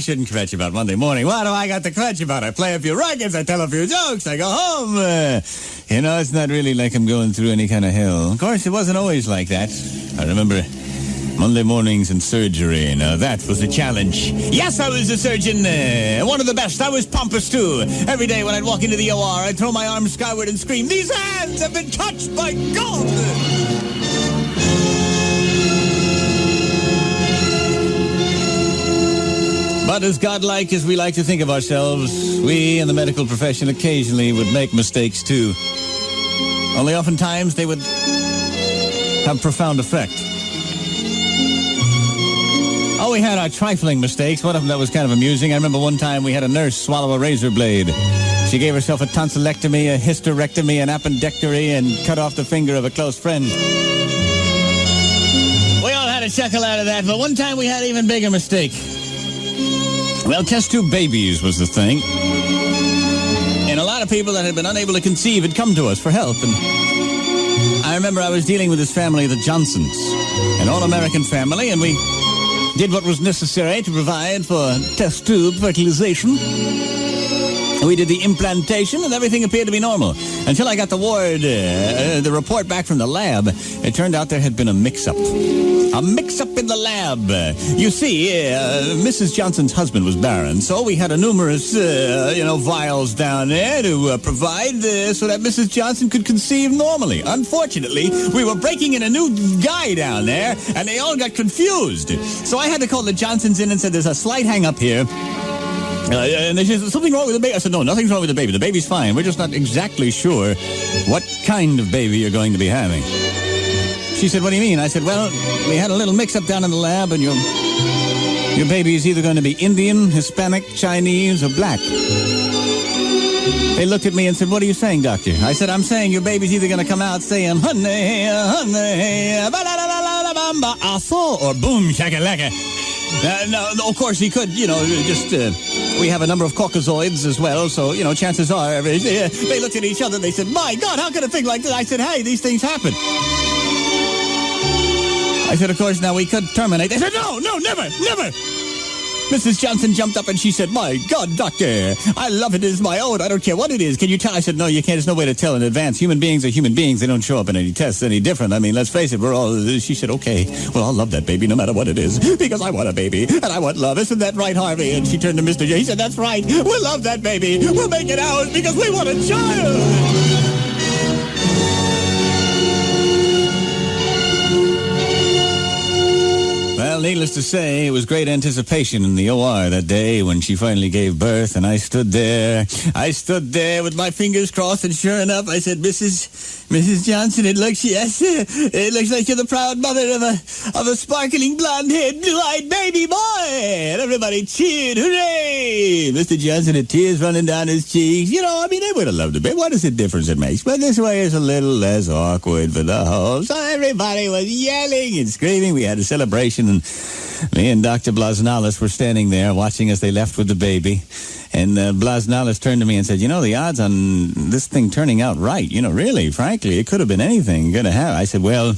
shouldn't kvetch about Monday morning. What do I got to kvetch about? I play a few records, I tell a few jokes, I go home. It's not really like I'm going through any kind of hell. Of course, it wasn't always like that. I remember Monday mornings and surgery. Now, that was a challenge. Yes, I was a surgeon. One of the best. I was pompous, too. Every day when I'd walk into the OR, I'd throw my arms skyward and scream, "These hands have been touched by God!" But as godlike as we like to think of ourselves, we in the medical profession occasionally would make mistakes, too. Only oftentimes they would have profound effect. Oh, we had our trifling mistakes. One of them that was kind of amusing. I remember one time we had a nurse swallow a razor blade. She gave herself a tonsillectomy, a hysterectomy, an appendectomy, and cut off the finger of a close friend. We all had a chuckle out of that, but one time we had an even bigger mistake. Well, test tube babies was the thing. And a lot of people that had been unable to conceive had come to us for help. And I remember I was dealing with this family, the Johnsons, an all-American family, and we did what was necessary to provide for test tube fertilization. We did the implantation, and everything appeared to be normal. Until I got the report back from the lab. It turned out there had been a mix-up. A mix-up in the lab. You see, Mrs. Johnson's husband was barren, so we had a numerous, vials down there to provide so that Mrs. Johnson could conceive normally. Unfortunately, we were breaking in a new guy down there, and they all got confused. So I had to call the Johnsons in and said, "There's a slight hang-up here." And they said, "Something wrong with the baby?" I said, "No, nothing's wrong with the baby. The baby's fine. We're just not exactly sure what kind of baby you're going to be having." She said, "What do you mean?" I said, "Well, we had a little mix-up down in the lab, and your baby is either going to be Indian, Hispanic, Chinese, or black." They looked at me and said, "What are you saying, doctor?" I said, "I'm saying your baby's either going to come out saying, honey, honey, ba-da-da-da-da-da-bamba, aso, or boom, shakalaka." No, of course, he could, we have a number of Caucasoids as well, so, chances are, they looked at each other and they said, "My God, how could a thing like that?" I said, "Hey, these things happen." I said, "Of course, now we could terminate." They said, No, never. Mrs. Johnson jumped up and she said, "My God, doctor, I love it as my own. I don't care what it is. Can you tell?" I said, "No, you can't. There's no way to tell in advance. Human beings are human beings. They don't show up in any tests any different. I mean, let's face it, we're all..." She said, "Okay, well, I'll love that baby no matter what it is, because I want a baby, and I want love. Isn't that right, Harvey?" And she turned to Mr. J. He said, "That's right. We'll love that baby. We'll make it ours because we want a child." Well, needless to say, it was great anticipation in the OR that day when she finally gave birth, and I stood there with my fingers crossed, and sure enough, I said, Mrs. Johnson, it looks like you're the proud mother of a sparkling blonde-haired, blue-eyed baby boy. And everybody cheered, hooray! Mr. Johnson had tears running down his cheeks. They would have loved a baby. What is the difference it makes? But this way is a little less awkward for the whole. So everybody was yelling and screaming. We had a celebration, and me and Dr. Blasnalis were standing there watching as they left with the baby. And Blasnalis turned to me and said, "The odds on this thing turning out right, really, frankly, it could have been anything going to happen." I said, "Well,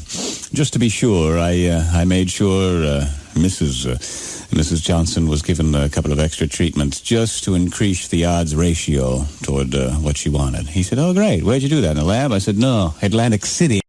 just to be sure, I made sure Mrs. Johnson was given a couple of extra treatments just to increase the odds ratio toward what she wanted." He said, "Oh, great. Where'd you do that, in the lab?" I said, "No, Atlantic City."